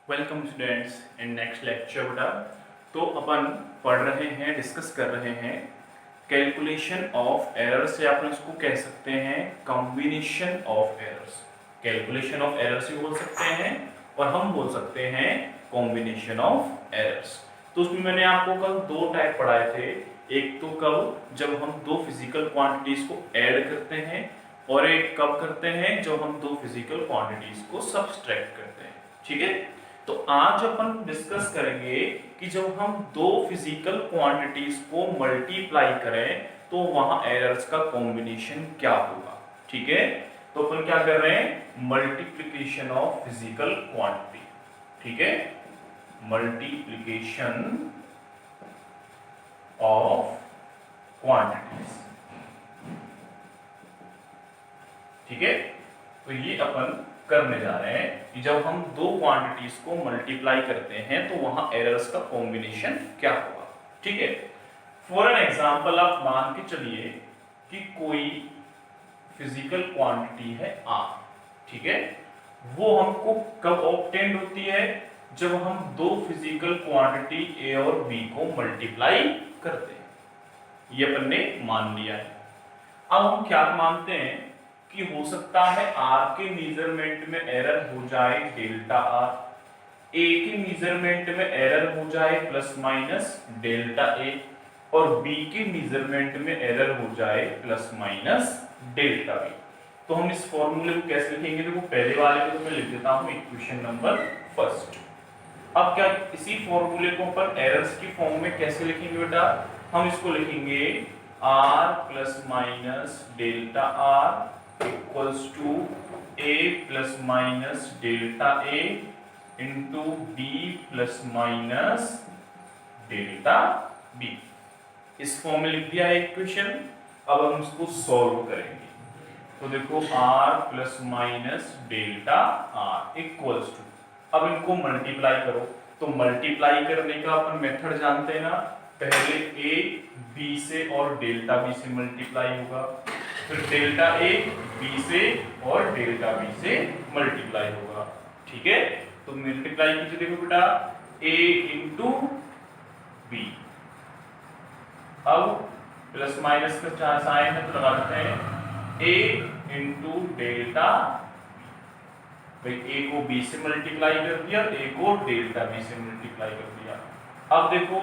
Welcome students in next lecture बेटा। तो अपन पढ़ रहे हैं, डिस्कस कर रहे हैं कैलकुलेशन ऑफ एरर्स, या अपन इसको कह सकते हैं combination of errors. Calculation of errors भी बोल सकते हैं और हम बोल सकते हैं कॉम्बिनेशन ऑफ एरर्स। तो उसमें मैंने आपको कल दो टाइप पढ़ाए थे। एक तो कब जब हम दो फिजिकल क्वांटिटीज को ऐड करते हैं, और एक कब करते हैं जब हम दो फिजिकल क्वांटिटीज को सब्सट्रैक्ट करते हैं। ठीक है, तो आज अपन डिस्कस करेंगे कि जब हम दो फिजिकल क्वांटिटीज को मल्टीप्लाई करें तो वहां एरर्स का कॉम्बिनेशन क्या होगा। ठीक है, तो अपन क्या कर रहे हैं, मल्टीप्लिकेशन ऑफ फिजिकल क्वांटिटी। ठीक है, मल्टीप्लिकेशन ऑफ क्वांटिटीज। ठीक है, तो ये अपन करने जा रहे हैं कि जब हम दो क्वांटिटीज को मल्टीप्लाई करते हैं तो वहां एरर्स का कॉम्बिनेशन क्या होगा। ठीक है, फॉर एन एग्जांपल आप मान के चलिए कि कोई फिजिकल क्वांटिटी है आर। ठीक है, वो हमको कब ऑब्टेन्ड होती है, जब हम दो फिजिकल क्वांटिटी ए और बी को मल्टीप्लाई करते हैं। ये अपन ने मान लिया है। अब हम क्या मानते हैं कि हो सकता है आर के मेजरमेंट में एरर हो जाए डेल्टा आर, ए के मेजरमेंट में एरर हो जाए प्लस माइनस डेल्टा ए, और बी के मेजरमेंट में एरर हो जाए प्लस माइनस डेल्टा बी। तो हम इस फॉर्मूले को कैसे लिखेंगे, देखो पहले वाले को तो मैं लिख देता हूं इक्वेशन नंबर फर्स्ट। अब क्या इसी फॉर्मूले को अपन एरर्स की फॉर्म में कैसे लिखेंगे बेटा, हम इसको लिखेंगे R plus minus delta R equals to a plus minus delta a into b plus minus delta b। इस फॉर्म में लिख दिया है इक्वेशन। अब हम इसको सॉल्व करेंगे। तो देखो r plus minus delta r equals to, अब इनको मल्टीप्लाई करो। तो मल्टीप्लाई करने का अपन मेथड जानते हैं ना, पहले a b से और डेल्टा b से मल्टीप्लाई होगा, फिर डेल्टा ए बी से और डेल्टा बी से मल्टीप्लाई होगा। ठीक है, तो मल्टीप्लाई कीजिए, देखो बेटा ए इंटू बी। अब प्लस माइनस का साइन है तो लगा देते हैं ए इंटू डेल्टा। भाई ए को बी से मल्टीप्लाई कर दिया, ए को डेल्टा बी से मल्टीप्लाई कर दिया। अब देखो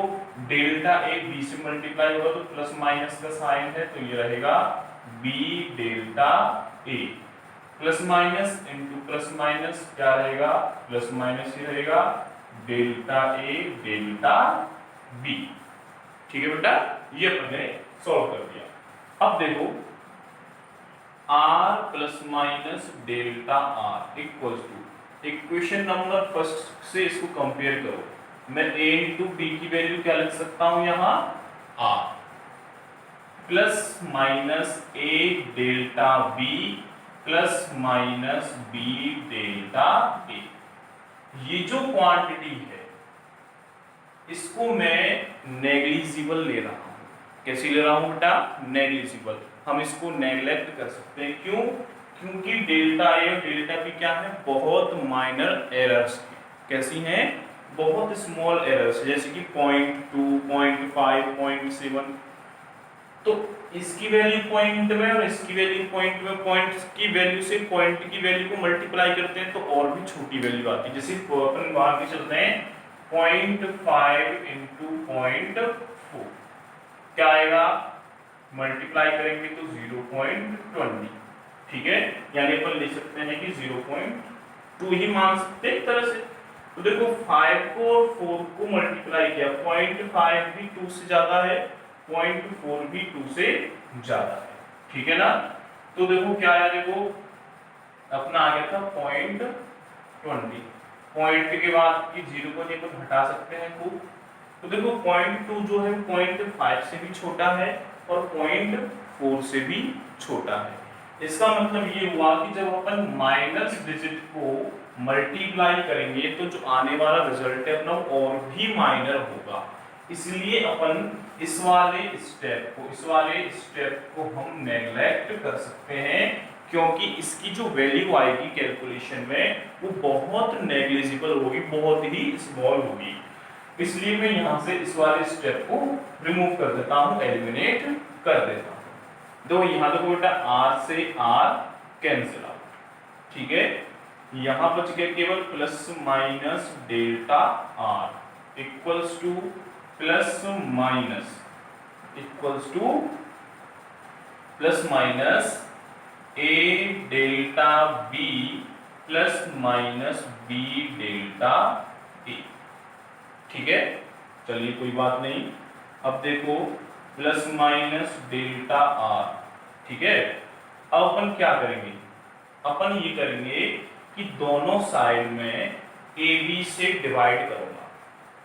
डेल्टा ए बी से मल्टीप्लाई होगा तो प्लस माइनस का साइन है, तो ये रहेगा b delta a, plus minus into plus minus क्या रहेगा, प्लस माइनस ही रहेगा डेल्टा a डेल्टा b। ठीक है बेटा, ये अपन ने सॉल्व कर दिया। अब देखो r plus minus delta r equals to, equation number first से इसको कंपेयर करो। मैं a इंटू बी की वैल्यू क्या लिख सकता हूं यहां, r plus minus A delta B plus minus B delta A. ये जो क्वांटिटी है इसको मैं नेग्लिजिबल ले रहा हूं। कैसे ले रहा हूं बेटा, नेग्लिजिबल। हम इसको नेग्लेक्ट कर सकते हैं, क्यों, क्योंकि डेल्टा ए और डेल्टा बी क्या है, बहुत माइनर एरर्स है। कैसी हैं, बहुत स्मॉल एरर्स, जैसे कि 0.2, 0.5, 0.7। तो इसकी वैल्यू पॉइंट में और इसकी वैल्यू पॉइंट में, पॉइंट की वैल्यू से पॉइंट की वैल्यू को मल्टीप्लाई करते हैं तो और भी छोटी वैल्यू आती है। जैसे अपन मान के चलते हैं 0.5 इंटू 0.4 क्या आएगा, मल्टीप्लाई करेंगे तो 0.20। ठीक है, यानी अपन लिख सकते हैं कि 0.2 ही मान सकते हैं एक तरह से। तो देखो 5 को और 4 को मल्टीप्लाई किया, 0.5 भी 2 से ज्यादा है, 0.4 भी 2 से ज्यादा है। ठीक है ना, तो देखो क्या आया, देखो अपना आ गया था 0.20। पॉइंट के बाद की 0 को नहीं अपन हटा सकते हैं खूब। तो देखो 0.2 जो है 0.5 से भी छोटा है और 0.4 से भी छोटा है। इसका मतलब ये हुआ कि जब अपन माइनस डिजिट को मल्टीप्लाई करेंगे तो जो आने वाला रिजल्ट है अपना और भी माइनर होगा। इसलिए अपन इस वाले स्टेप को हम नेग्लेक्ट कर सकते हैं, क्योंकि इसकी जो वैल्यू आएगी कैलकुलेशन में वो बहुत नेग्लिजिबल होगी, बहुत ही स्मॉल होगी। इसलिए मैं यहां से इस वाले स्टेप को रिमूव कर देता हूं, एलिमिनेट कर देता हूं। तो यहां देखो बेटा r से r कैंसिल आउट, ठीक है। यहां बच गया केवल plus minus delta r equals to plus minus equals to plus minus a delta b plus minus b delta a, ठीक है। चलिए कोई बात नहीं। अब देखो प्लस माइनस डेल्टा r, ठीक है। अब अपन क्या करेंगे, अपन ये करेंगे कि दोनों साइड में AB से डिवाइड करूंगा।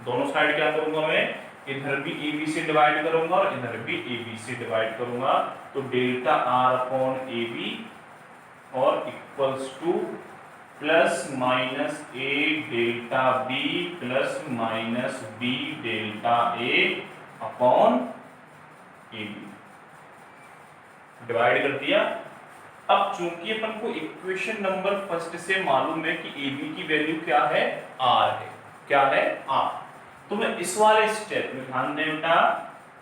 दोनों साइड क्या करूंगा मैं, इधर भी AB से डिवाइड करूंगा और इधर भी AB से डिवाइड करूंगा। तो डेल्टा r अपॉन AB और equals to plus minus a delta b plus minus b delta a upon AB, divide कर दिया। अब चूंकि अपन को इक्वेशन नंबर फर्स्ट से मालूम है कि AB की वैल्यू क्या है, r है। क्या है, r। तो मैं इस वाले स्टेप में ध्यान दें बेटा,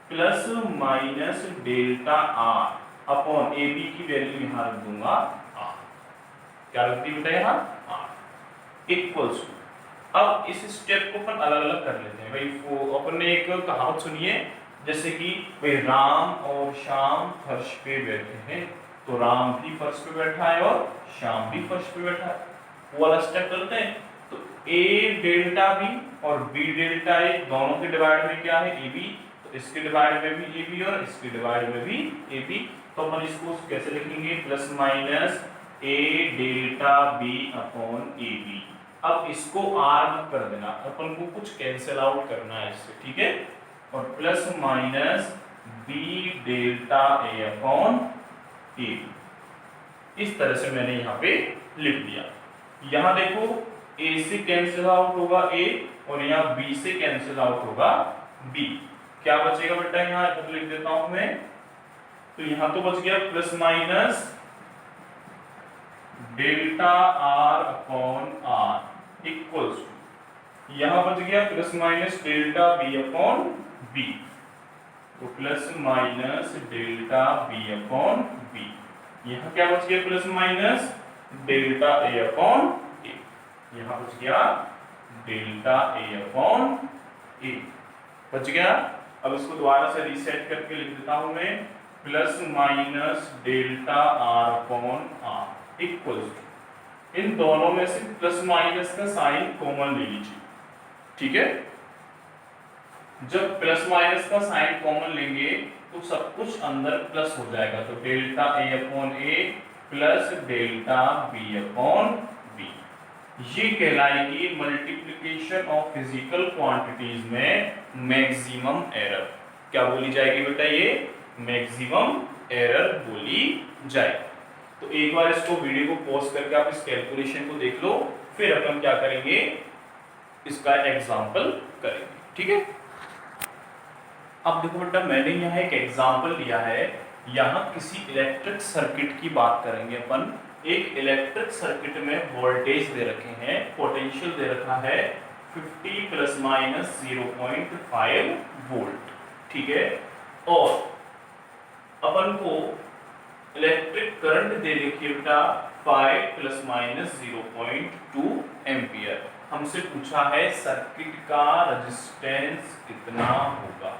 plus minus delta r upon AB की वैल्यू यहां रख दूंगा r। क्या रख दी बेटा यहां, r इक्वल्स टू। अब इस स्टेप को अपन अलग अलग कर लेते हैं भाई। अपन ने एक कहावत सुनी है, जैसे कि भाई राम और श्याम फर्श पे बैठे हैं, तो राम भी फर्श पे बैठा है और श्याम भी फर्श पे बैठा है। वो वाला स्टेप करते हैं। तो a डेल्टा b और b डेल्टा a दोनों के डिवाइड में क्या है, ab। तो इसके डिवाइड में भी ab और इसके डिवाइड में भी ab। तो अपन इसको कैसे लिखेंगे, plus minus a delta b upon ab। अब इसको r मत कर देना, अपन को कुछ कैंसिल आउट करना है इससे, ठीक है। और plus minus b delta a upon a, इस तरह से मैंने यहाँ पे लिख दिया। यहाँ देखो a से कैंसिल आउट होगा a और यहाँ b से कैंसिल आउट होगा b। क्या बचेगा बेटा, यहाँ इधर लिख देता हूं मैं। तो यहाँ तो बच गया plus minus delta r upon r equals to, यहाँ बच गया plus minus delta b upon b। तो plus minus delta b upon b, यहाँ क्या बच गया, plus minus delta a upon a। यहाँ बच गया डेल्टा a अपॉन a, बच गया। अब इसको दोबारा से रीसेट करके लिख देता हूं मैं, plus minus delta r upon r equals to, इन दोनों में से प्लस माइनस का साइन कॉमन ले लीजिए, ठीक है। जब प्लस माइनस का साइन कॉमन लेंगे तो सब कुछ अंदर प्लस हो जाएगा। तो delta a upon a plus delta b upon b, ये कहलाएगी मल्टीप्लिकेशन ऑफ फिजिकल क्वांटिटीज में मैक्सिमम एरर। क्या बोली जाएगी बेटा, ये मैक्सिमम एरर बोली जाएगी। तो एक बार इसको वीडियो को पॉज करके आप इस कैलकुलेशन को देख लो, फिर अपन क्या करेंगे, इसका एग्जाम्पल करेंगे, ठीक है। अब देखो बेटा, मैंने यहाँ एक एग्जाम्पल लिया है। यहाँ किसी इलेक्ट्रिक सर्किट की बात करेंगे अपन। एक इलेक्ट्रिक सर्किट में वोल्टेज दे रखे हैं, पोटेंशियल दे रखा है 50 प्लस माइनस 0.5 वोल्ट, ठीक है। और अपन को इलेक्ट्रिक करंट दे रखी है बेटा 5 प्लस माइनस 0.2 एम्पियर। हमसे पूछा है सर्किट का रेजिस्टेंस कितना होगा,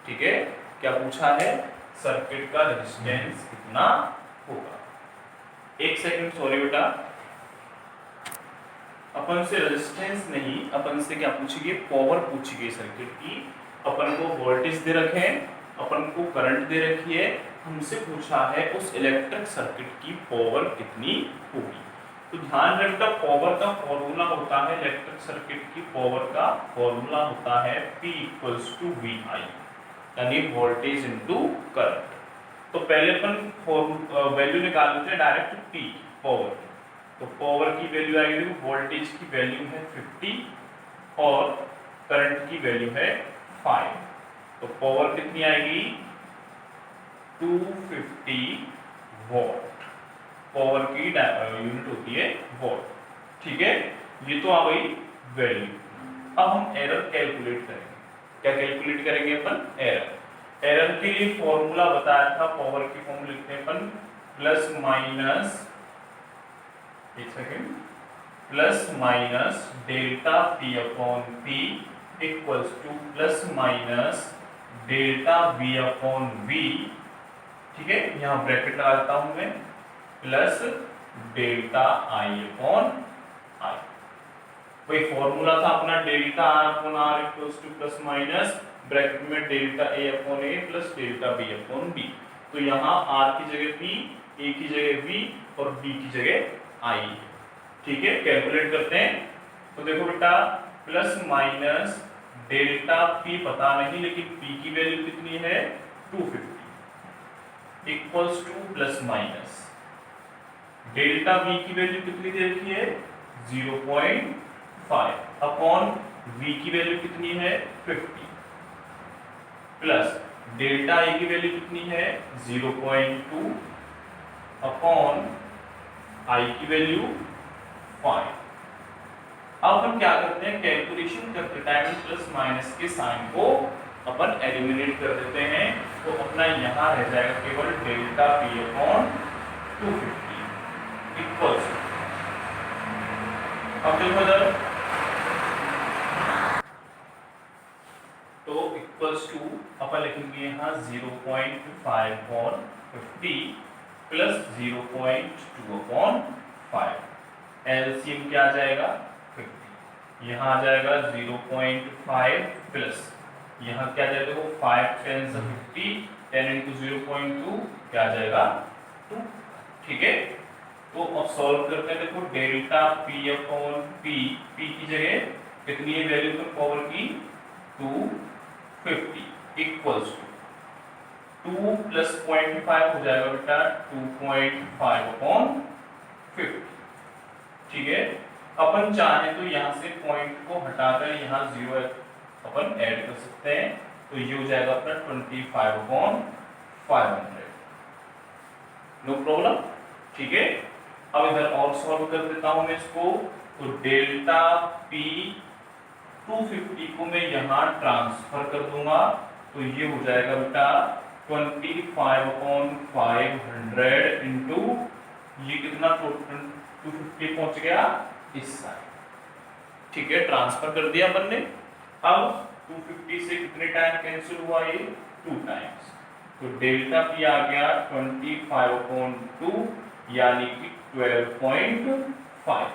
ठीक है। क्या पूछा है, सर्किट का रेजिस्टेंस कितना होगा। एक सेकंड, सॉरी बेटा, अपन से रेजिस्टेंस नहीं, अपन से क्या पूछेगी, पावर पूछेगी सर्किट की। अपन को वोल्टेज दे रखे हैं, अपन को करंट दे रखी है, हमसे पूछा है उस इलेक्ट्रिक सर्किट की पावर कितनी होगी। तो ध्यान रखना, पावर का फॉर्मूला होता है, इलेक्ट्रिक सर्किट की पावर का फॉर्मूला होता है P इक्वल्स टू VI, यानी वोल्टेज इनटू करंट। तो पहले अपन वैल्यू निकाल लेते हैं डायरेक्ट P पावर। तो पावर की वैल्यू आएगी, वोल्टेज की वैल्यू है 50 और करंट की वैल्यू है 5। तो पावर कितनी आएगी, 250 वॉट, पावर की यूनिट होती है वॉट। ठीक है, ये तो आ गई वैल्यू। अब हम एरर कैलकुलेट करेंगे। क्या कैलकुलेट करेंगे अपन? एरर। एरर के लिए फॉर्मूला बताया था, पावर की फॉर्म लिखते हैं अपन प्लस माइनस, एक second, plus minus delta P upon P equals to plus minus delta V upon V. ठीक है, यहां ब्रैकेट लगा देता हूं मैं, plus delta I upon I. वही फॉर्मूला था अपना, delta R upon R equals to plus minus bracket में delta A upon A plus delta B upon B. तो यहाँ आर की जगह पी, ए की जगह वी और बी की जगह आई। ठीक है, कैलकुलेट करते हैं। तो देखो बेटा, प्लस माइनस डेल्टा पी पता नहीं, लेकिन पी की वैल्यू कितनी है 250 equals to plus minus delta we की वैल्यू कितनी दे रखी है 0.5 अपॉन वी की वैल्यू कितनी है 50 प्लस डेल्टा ए की वैल्यू कितनी है 0.2 अपॉन आई की वैल्यू 5। अब हम क्या करते हैं, कैलकुलेशन करते टाइम प्लस माइनस के साइन को अपन एलिमिनेट कर देते हैं। तो अपना यहाँ रह जाएगा केवल डेल्टा पी अपॉन 250 इक्वल्स। अब देखो इधर, तो इक्वल्स टू अपन लिखेंगे यहाँ 0.5 अपॉन 50 प्लस 0.2 अपॉन 5। एलसीएम क्या आ जाएगा 50। यहाँ आ जाएगा 0.5 प्लस यहाँ क्या आ जाएगा, देखो 5 10 50, 10 इंटू 0.2 क्या आ जाएगा 2। ठीक है, तो अब सॉल्व करते हैं। देखो delta P upon P, P की जगह कितनी है वैल्यू तो पावर की 250 इक्वल्स टू 2 प्लस 0.5 हो जाएगा बेटा 2.5 अपॉन 50। ठीक है, अपन चाहे तो यहाँ से पॉइंट को हटाकर यहाँ 0 अपन ऐड कर सकते हैं। तो ये हो जाएगा अपना 25 अपॉन 500, नो प्रॉब्लम। ठीक है, अब इधर और सॉल्व कर देता हूं मैं इसको। तो डेल्टा पी 250 को मैं यहाँ ट्रांसफर कर दूंगा, तो ये हो जाएगा बेटा 25 अपॉन 500 इंटू ये कितना 250 पहुंच गया इस साइड। ठीक है, ट्रांसफर कर दिया अपन ने। अब 250 से कितने टाइम कैंसिल हुआ, ये 2 टाइम्स। तो डेल्टा पी आ गया 25 अपॉन 2 यानी कि 12.5।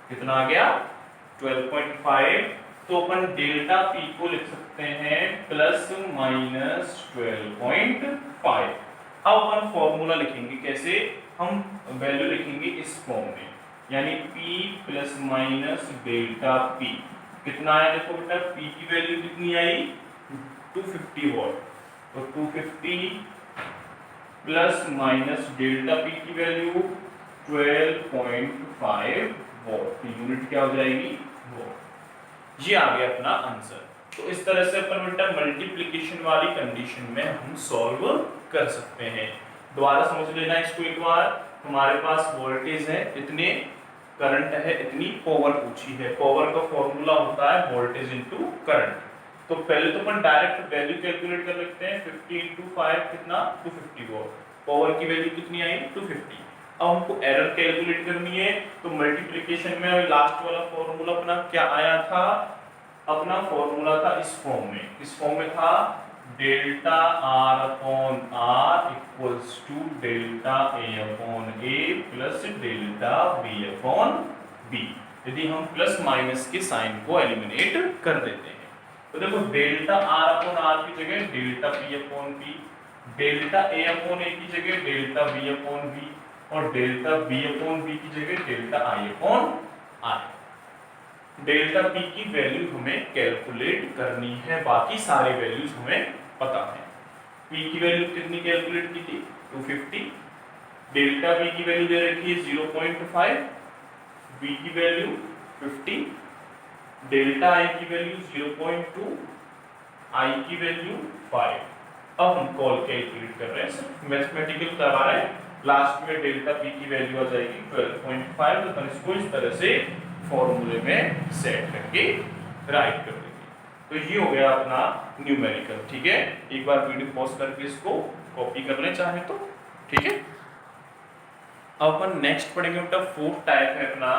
कितना आ गया 12.5। तो अपन डेल्टा पी को लिख सकते हैं प्लस माइनस 12.5। अब अपन फॉर्मूला लिखेंगे, कैसे हम वैल्यू लिखेंगे इस फॉर्म में, यानी P plus minus delta P कितना आया, देखो बेटा P की वैल्यू कितनी आई 250 वॉट। तो 250 प्लस माइनस डेल्टा P की वैल्यू 12.5 वॉट, यूनिट क्या हो जाएगी वॉट। ये आ गया अपना आंसर। तो इस तरह से अपन बेटा मल्टीप्लिकेशन वाली कंडीशन में हम सॉल्व कर सकते हैं। दोबारा समझ लेना इसको एक बार। हमारे पास वोल्टेज है इतने, करंट है इतनी, पावर पूछी है। पावर का फॉर्मूला होता है वोल्टेज इनटू करंट। तो पहले तो अपन डायरेक्ट वैल्यू कैलकुलेट कर लेते हैं। 50 इंटू 5 कितना 250 वॉट। पावर की वैल्यू कितनी आई 250। अब हमको एरर कैलकुलेट करनी है। तो मल्टीप्लिकेशन में लास्ट वाला फॉर्मूला अपना क्या आया था, अपना फॉर्मूला था इस फॉर्म में। इस फॉर्म में था delta R upon R equals to delta A upon A plus delta B upon B, यदि हम प्लस माइनस के साइन को एलिमिनेट कर देते हैं। तो देखो डेल्टा आर अपॉन आर की जगह delta P upon P, delta A upon A की जगह डेल्टा बी अपॉन बी और डेल्टा बी अपॉन बी की जगह delta I upon I. Delta P की वैल्यू हमें कैलकुलेट करनी है, बाकी सारे वैल्यूज हमें पता है। पी की वैल्यू कितनी कैलकुलेट की थी 250, डेल्टा बी की वैल्यू दे रखी है 0.5, बी की वैल्यू 50, डेल्टा आई की वैल्यू 0.2, आई की वैल्यू 5। अब हम कॉल कैलकुलेट कर रहे हैं, सिर्फ मैथमेटिकल करवा रहे हैं, लास्ट में डेल्टा पी की वैल्यू आ जाएगी 12.5। तो अपन इसको इस तरह से फॉर्मूले में सेट करके राइट कर देंगे। तो ये हो गया अपना न्यूमेरिकल। ठीक है, एक बार वीडियो पॉज करके इसको कॉपी कर लें चाहे तो। ठीक है, अब अपन नेक्स्ट पढ़ेंगे बेटा फोर्थ टाइप है अपना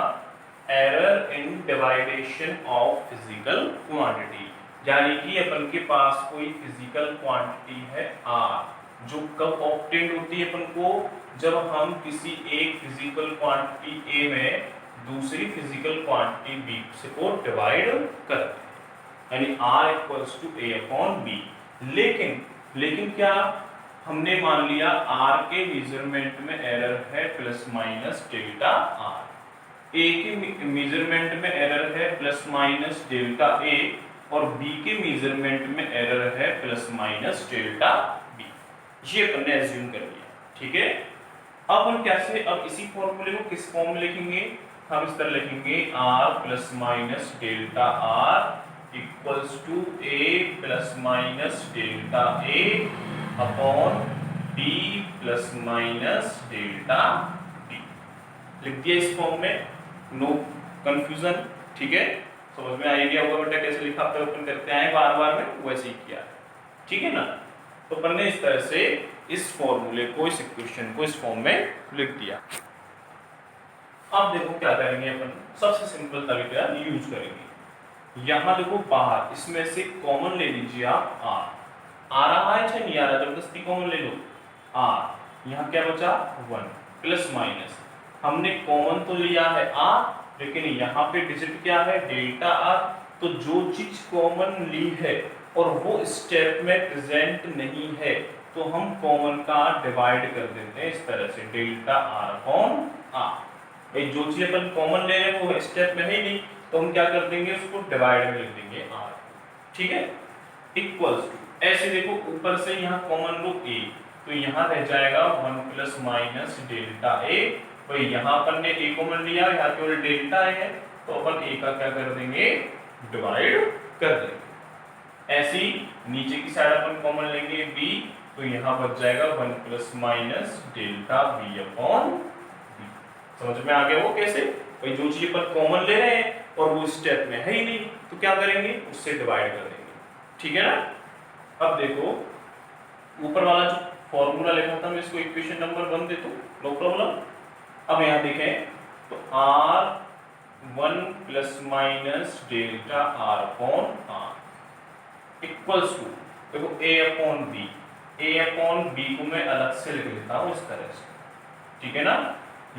error in divideation of physical quantity. यानी कि अपन के पास कोई फिजिकल क्वांटिटी है r, जो कब ऑब्टेन होती है अपन को, जब हम किसी एक फिजिकल क्वांटिटी a में दूसरी फिजिकल क्वांटिटी b से को डिवाइड करते हैं, यानी r equals to a upon b। लेकिन क्या हमने मान लिया r के मेजरमेंट में एरर है plus minus delta r, a के मेजरमेंट में एरर है प्लस माइनस डेल्टा a, और b के मेजरमेंट में एरर है प्लस माइनस डेल्टा b। ये अपन ने एज्यूम कर लिया। ठीक है, अब हम कैसे, अब इसी फॉर्मूले को किस फॉर्म में लिखेंगे, हम इस तरह लिखेंगे r plus minus delta r equals to a plus minus delta a upon b plus minus delta b। लिख दिया इस फॉर्म में, नो कंफ्यूजन। ठीक है, समझ में आइडिया होगा बेटा कैसे लिखा अपन करते हैं बार बार में, वैसे ही किया। ठीक है ना, तो अपन ने इस तरह से इस फॉर्मूले को, इस इक्वेशन को इस फॉर्म में लिख दिया। अब देखो क्या करेंगे अपन, सबसे सिंपल तरीका यूज करेंगे। यहां देखो बाहर इसमें से कॉमन ले लीजिए आप r, आ रहा है चाहे नहीं आ रहा, जबरदस्ती कॉमन ले लो r। यहाँ क्या बचा 1 प्लस माइनस, हमने कॉमन तो लिया है r, लेकिन यहाँ पे डिजिट क्या है डेल्टा r। तो जो चीज कॉमन ली है और वो स्टेप में प्रेजेंट नहीं है, तो हम कॉमन का डिवाइड कर देते हैं इस तरह से डेल्टा r अपॉन r। जो चीज अपन कॉमन ले रहे हैं वो स्टेप में है ही नहीं, तो हम क्या कर देंगे उसको डिवाइड में लिख देंगे r। ठीक है, इक्वल्स टू, ऐसे देखो ऊपर से यहाँ कॉमन लो a, तो यहाँ रह जाएगा 1 प्लस माइनस डेल्टा a। भाई यहाँ अपन ने a कॉमन लिया, यहाँ केवल डेल्टा है, तो अपन a का क्या कर देंगे डिवाइड कर देंगे। ऐसी नीचे की साइड अपन कॉमन लेंगे b, तो यहाँ बच जाएगा 1 plus minus delta b upon b। समझ में आ गया वो कैसे, भाई जो चीज अपन कॉमन ले रहे हैं और वो स्टेप में है ही नहीं, तो क्या करेंगे उससे डिवाइड कर देंगे। ठीक है ना, अब देखो ऊपर वाला जो फॉर्मूला लिखा था मैं इसको इक्वेशन नंबर 1 दे दूं, नो प्रॉब्लम। अब यहाँ देखें तो r1 plus minus delta r upon r equals to, देखो a अपॉन b को मैं अलग से लिख लेता हूँ इस तरह से। ठीक है ना,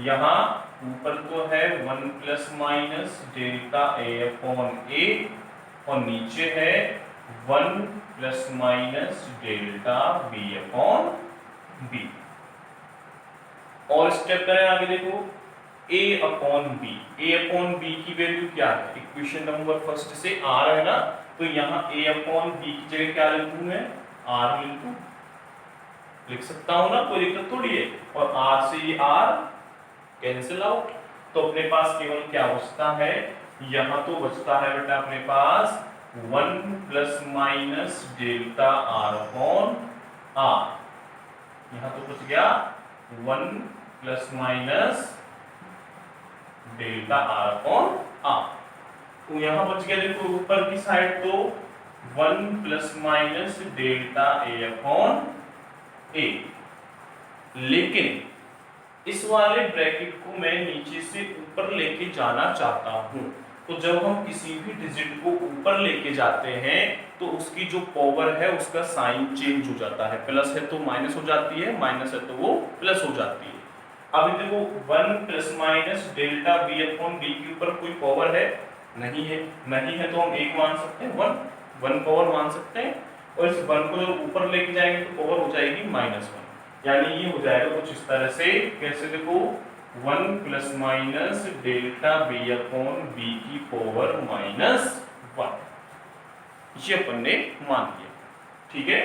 यहाँ ऊपर तो है 1 plus minus delta a upon a, और नीचे है 1 plus minus delta b upon b। और स्टेप करें आगे, देखो a अपॉन b की वैल्यू क्या है, इक्वेशन नंबर फर्स्ट से r है ना, तो यहाँ a अपॉन b की जगह क्या लिख दूं मैं r लिख सकता हूं ना, कोई दिक्कत थोड़ी है। और r से ये r कैंसिल आउट, तो अपने पास केवल क्या बचता है, यहाँ तो बचता है बेटा अपने पास 1 plus minus delta r upon r। यहाँ तो बच गया 1 plus minus delta r upon r। तो यहाँ बच गया देखो ऊपर की साइड तो 1 plus minus delta a upon a। लेकिन इस वाले ब्रैकेट को मैं नीचे से ऊपर लेके जाना चाहता हूं, तो जब हम किसी भी डिजिट को ऊपर लेके जाते हैं तो उसकी जो पावर है उसका साइन चेंज हो जाता है, प्लस है तो माइनस हो जाती है, माइनस है तो वो प्लस हो जाती है। अब देखो 1 plus minus delta b upon b के ऊपर कोई पावर है नहीं है तो हम एक मान सकते हैं 1 पावर मान सकते हैं, और इस 1 को जब ऊपर लेके जाएंगे तो पावर हो जाएगी -1, यानी ये हो जाएगा कुछ इस तरह से। कैसे देखो 1 plus minus delta b upon b की पावर -1, ये अपन ने मान लिया। ठीक है,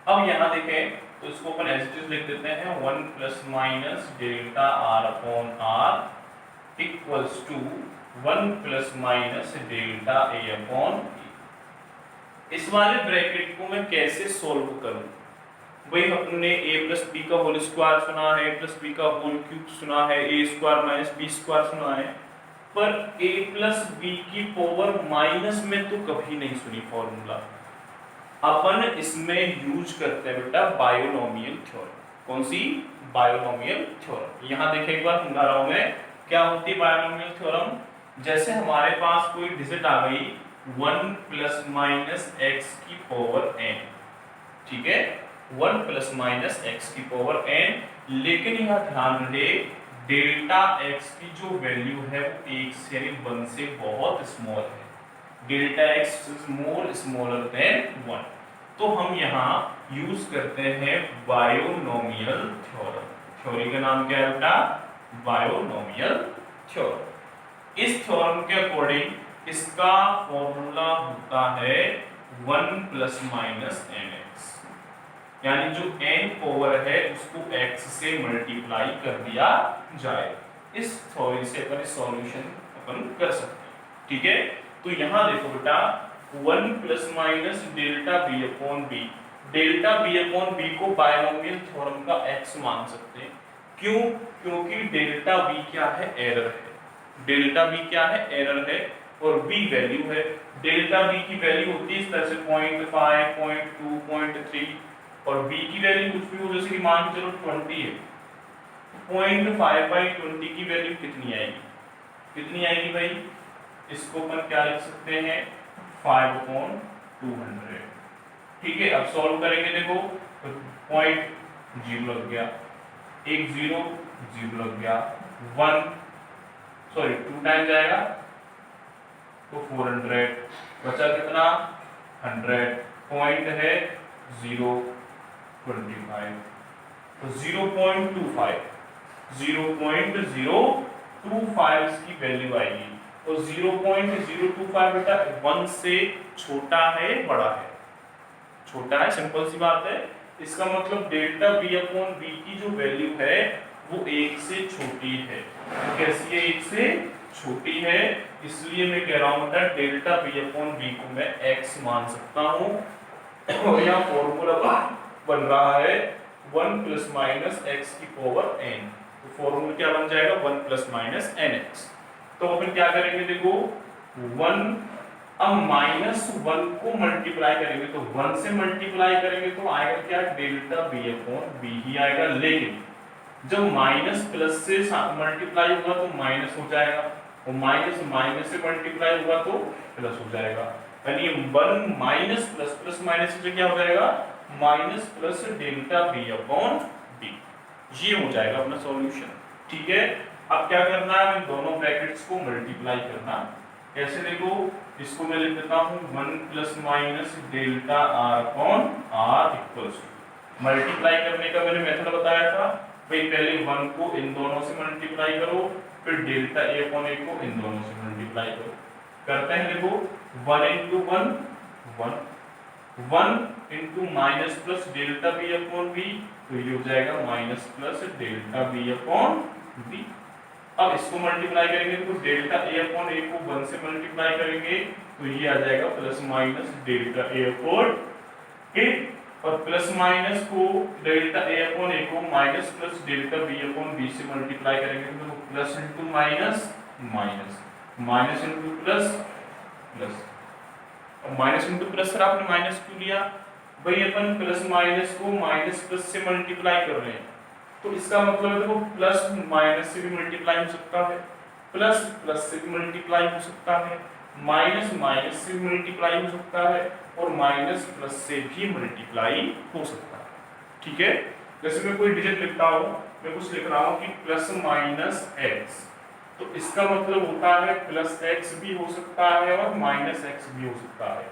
अब यहां देखें तो इसको अपन एज इट इज लिख देते हैं 1 plus minus delta r upon r equals to 1 plus minus delta a upon b। इस वाले ब्रैकेट को मैं कैसे सोल्व करूं, वही अपने a प्लस बी का होल स्क्वायर सुना है, a प्लस बी का होल क्यूब सुना है, a square minus B square सुना है, पर a प्लस बी की पावर माइनस में तो कभी नहीं सुनी फॉर्मूला। अपन इसमें यूज करते हैं बेटा बायोनोमियल थ्योरम। कौन सी? Binomial theorem. यहां देखें एक बार समझा रहा हूं मैं क्या होती है बायोनोमियल थ्योरम। जैसे हमारे पास कोई डिजिट आ गई 1 प्लस माइनस एक्स की पावर n, ठीक है, 1 प्लस माइनस एक्स की पावर n, लेकिन यह ध्यान रहे डेल्टा x की जो वैल्यू है वो 1 से यानी 1 से बहुत स्मॉल है। Delta x is more smaller than 1। तो हम यहाँ यूज करते हैं बायोनोमियल थ्योरम। थ्योरी का नाम क्या है बेटा? Binomial theorem. इस थ्योरम के अकॉर्डिंग इसका फॉर्मूला होता है 1 प्लस माइनस एन एक्स, यानी जो n पावर है उसको x से मल्टीप्लाई कर दिया जाए। इस थ्योरी से अपन सॉल्यूशन अपन कर सकते हैं, ठीक है। तो यहां देखो बेटा 1 plus minus delta B upon B, delta B upon B को बायनोमियल थ्योरम का x मान सकते हैं। क्यों? क्योंकि डेल्टा बी क्या है? एरर है। डेल्टा बी क्या है? एरर है, और b वैल्यू है। डेल्टा बी की वैल्यू होती है इस तरह से 0.5, 0.2, 0.3, और b की वैल्यू कुछ भी हो, जैसे कि मान के चलो 20 है, 0.5/20 की वैल्यू कितनी आएगी? कितनी आएगी भाई? इसको अपन क्या लिख सकते हैं? 5/200, ठीक है। अब सॉल्व करेंगे, देखो तो 0.0 लग गया, एक 0 लग गया, 2 टाइम जाएगा तो 400, बचा कितना? 100, पॉइंट है 0.25, तो 0.25 की वैल्यू आएगी। और 0.025 बेटा 1 से छोटा है बड़ा है? छोटा है, सिंपल सी बात है। इसका मतलब डेल्टा बी अपॉन बी की जो वैल्यू है वो 1 से छोटी है। कैसी है? 1 से छोटी है, इसलिए मैं कह रहा हूं बेटा डेल्टा बी अपॉन बी को मैं x मान सकता हूं। और यहाँ फॉर्मूला बन रहा है 1 प्लस माइनस एक्स की पावर n। तो फॉर्मूला क्या बन जाएगा? 1 प्लस माइनस एन एक्स। तो अपन क्या करेंगे, देखो 1, अब -1 को मल्टीप्लाई करेंगे तो 1 से मल्टीप्लाई करेंगे तो आएगा क्या? डेल्टा बी अपॉन बी ही आएगा। लेकिन जब माइनस प्लस से मल्टीप्लाई होगा तो माइनस हो जाएगा, और माइनस माइनस से मल्टीप्लाई होगा तो प्लस हो जाएगा। यानी 1 माइनस प्लस प्लस माइनस से क्या हो जाएगा? Minus plus delta B upon B. ये हो जाएगा अपना सॉल्यूशन, ठीक है। अब क्या करना है? इन दोनों ब्रैकेट्स को मल्टीप्लाई करना। कैसे? देखो इसको मैं लिख देता हूं 1 plus minus delta R upon R equals to, multiply करने का मैंने मेथड बताया था भाई, पहले 1 को इन दोनों से मल्टीप्लाई करो, फिर डेल्टा ए अपॉन ए को इन दोनों से मल्टीप्लाई करो। करते हैं, देखो 1 into 1 1 into minus plus delta B upon B, तो ये हो जाएगा minus plus delta B upon B. अब इसको मल्टीप्लाई करेंगे तो डेल्टा ए अपॉन ए को 1 से मल्टीप्लाई करेंगे तो ये आ जाएगा plus minus delta A upon A, और प्लस माइनस को डेल्टा ए अपॉन ए को minus plus delta B upon B से मल्टीप्लाई करेंगे तो plus into minus minus, minus into plus plus, और माइनस इंटू प्लस सर आपने minus क्यों लिया भाई? अपन प्लस माइनस को माइनस प्लस से मल्टीप्लाई कर रहे हैं, तो इसका मतलब देखो प्लस माइनस से भी मल्टीप्लाई हो सकता है, प्लस प्लस से भी मल्टीप्लाई हो सकता है, माइनस माइनस से भी मल्टीप्लाई हो सकता है, और माइनस प्लस से भी मल्टीप्लाई हो सकता है, ठीक है। जैसे मैं कोई डिजिट लिखता हूं, मैं कुछ लिख रहा हूं कि प्लस माइनस एक्स, तो इसका मतलब होता है प्लस एक्स भी हो सकता है और माइनस एक्स भी हो सकता है।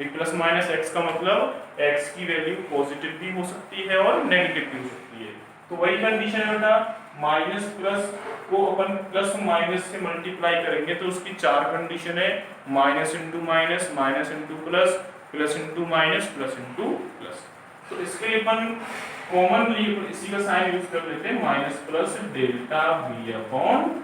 एक प्लस माइनस एक्स का मतलब एक्स की वैल्यू पॉजिटिव भी हो सकती है और नेगेटिव भी हो सकती है। तो वही कंडीशन है बेटा, माइनस प्लस को अपन प्लस माइनस से मल्टीप्लाई करेंगे तो उसकी 4 कंडीशन है, minus into minus, minus into plus, plus into minus, plus into plus. तो इसके लिए अपन कॉमनली इसी का साइन यूज कर लेते हैं, minus plus delta B upon,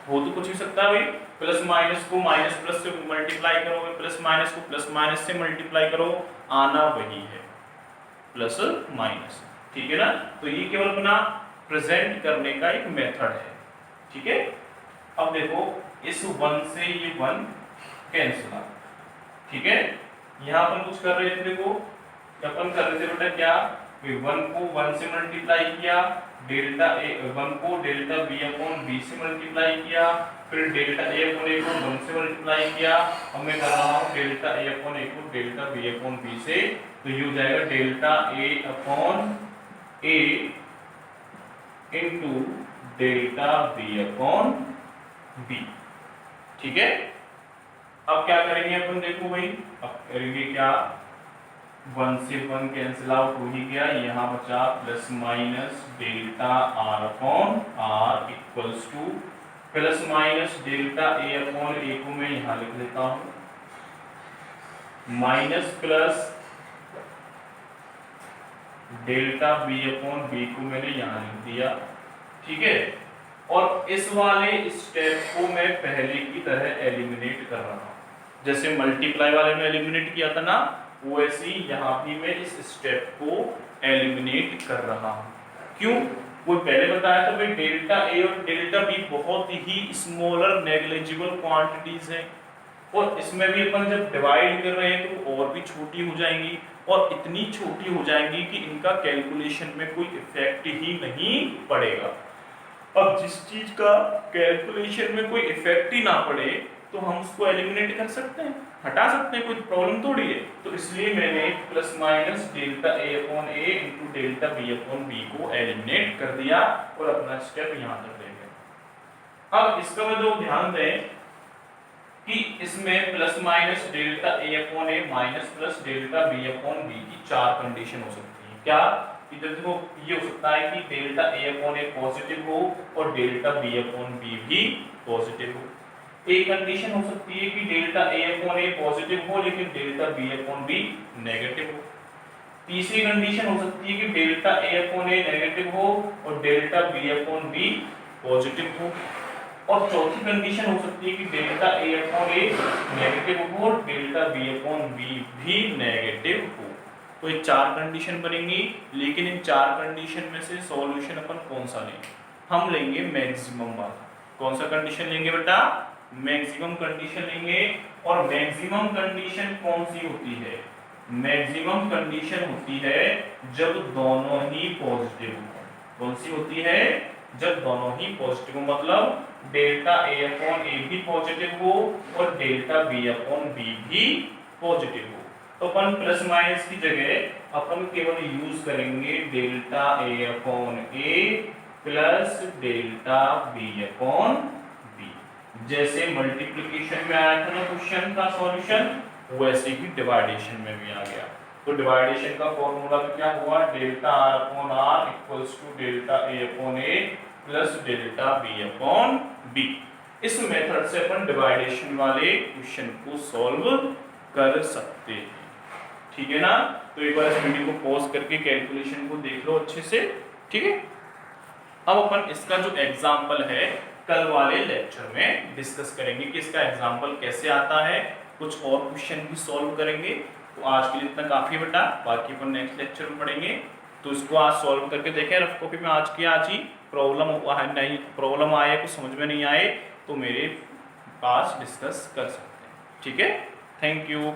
हो तो कुछ भी सकता है भाई, प्लस माइनस को माइनस प्लस से मल्टीप्लाई करोगे, प्लस माइनस को प्लस माइनस से मल्टीप्लाई करो, आना वही है, प्लस माइनस। ठीक है ना, तो ये केवल अपना प्रेजेंट करने का एक मेथड है। ठीक है, अब देखो इस 1 से ये 1 कैंसिल आ। ठीक है, यहाँ अपन कुछ कर रहे थे, देखो अपन कर रहे थे बेटा क्या, 1 को 1 से मल्टीप्लाई किया, डेल्टा ए 1 को डेल्टा बी अपॉन बी से मल्टीप्लाई किया, फिर डेल्टा ए अपॉन ए को 1 से मल्टीप्लाई किया। अब मैं कर रहा हूँ डेल्टा ए अपॉन ए को डेल्टा बी अपॉन बी से, तो ये हो जाएगा delta A upon A into delta B upon B. ठीक है, अब क्या करेंगे अपन, देखो भाई अब करेंगे क्या, 1 से 1 कैंसिल आउट हो ही गया, यहाँ बचा plus minus delta R upon R equals to plus minus delta A upon A को मैं यहाँ लिख लेता हूँ, minus plus delta B upon B को मैंने यहाँ लिख दिया। ठीक है, और इस वाले स्टेप को मैं पहले की तरह एलिमिनेट कर रहा हूँ, जैसे मल्टीप्लाई वाले में एलिमिनेट किया था ना, वैसे ही यहाँ भी मैं इस स्टेप को एलिमिनेट कर रहा हूँ। क्यों, वो पहले बताया था भाई डेल्टा ए और डेल्टा बी बहुत ही स्मॉलर नेग्लिजिबल क्वांटिटीज हैं, और इसमें भी अपन जब डिवाइड कर रहे हैं तो और भी छोटी हो जाएंगी, और इतनी छोटी हो जाएंगी कि इनका कैलकुलेशन में कोई इफेक्ट ही नहीं पड़ेगा। अब जिस चीज का कैलकुलेशन में कोई इफेक्ट ही ना पड़े तो हम उसको एलिमिनेट कर सकते हैं, हटा सकते हैं, कोई प्रॉब्लम थोड़ी है। तो इसलिए मैंने plus minus delta A upon A into delta B upon B को एलिमिनेट कर दिया और अपना स्टेप यहाँ तक ले गए। अब इसका मतलब ध्यान दें कि इसमें plus minus delta A upon A minus plus delta B upon B की 4 कंडीशन हो सकती है। क्या, इधर देखो ये हो सकता है कि delta A upon A positive हो और डेल्टा बी अपॉन बी भी पॉजिटिव हो। एक कंडीशन हो सकती है कि delta A upon A positive हो लेकिन delta B upon B negative हो। तीसरी कंडीशन हो सकती है कि delta A upon A negative हो और delta B upon B positive हो। और चौथी कंडीशन हो सकती है कि delta A upon A negative हो और डेल्टा बी अपॉन बी भी नेगेटिव हो। तो ये 4 कंडीशन बनेंगी, लेकिन इन 4 कंडीशन में से सॉल्यूशन अपन कौन सा लेंगे, हम लेंगे मैक्सिमम वाला। कौन सा कंडीशन लेंगे बेटा, मैक्सिमम कंडीशन लेंगे। और मैक्सिमम कंडीशन कौन सी होती है, मैक्सिमम कंडीशन होती है जब दोनों ही पॉजिटिव हो। कौन सी होती है, जब दोनों ही पॉजिटिव हो, मतलब डेल्टा ए अपॉन ए भी पॉजिटिव हो और डेल्टा बी अपॉन बी भी पॉजिटिव हो। तो अपन प्लस माइनस की जगह अपन केवल यूज करेंगे delta A upon A plus delta B upon B. जैसे मल्टीप्लिकेशन में आया था ना क्वेश्चन का सॉल्यूशन, वैसे ही डिवाइडेशन में भी आ गया। तो डिवाइडेशन का फॉर्मूला तो क्या हुआ, delta R upon R equals to delta A upon A plus delta B upon B. इस मेथड से अपन डिवाइडेशन वाले क्वेश्चन को सॉल्व कर सकते हैं। ठीक है ना, तो एक बार इस वीडियो को पॉज करके कैलकुलेशन को देख लो अच्छे से। ठीक है, अब अपन इसका जो एग्जाम्पल है कल वाले लेक्चर में डिस्कस करेंगे कि इसका एग्जाम्पल कैसे आता है, कुछ और क्वेश्चन भी सॉल्व करेंगे। तो आज के लिए इतना काफी बेटा, बाकी अपन नेक्स्ट लेक्चर में पढ़ेंगे। तो इसको आज सॉल्व करके देखें रफ कॉपी में, आज ही प्रॉब्लम हुआ है नहीं, प्रॉब्लम आए कुछ समझ में नहीं आए तो मेरे पास डिस्कस कर सकते हैं। ठीक है, थैंक यू।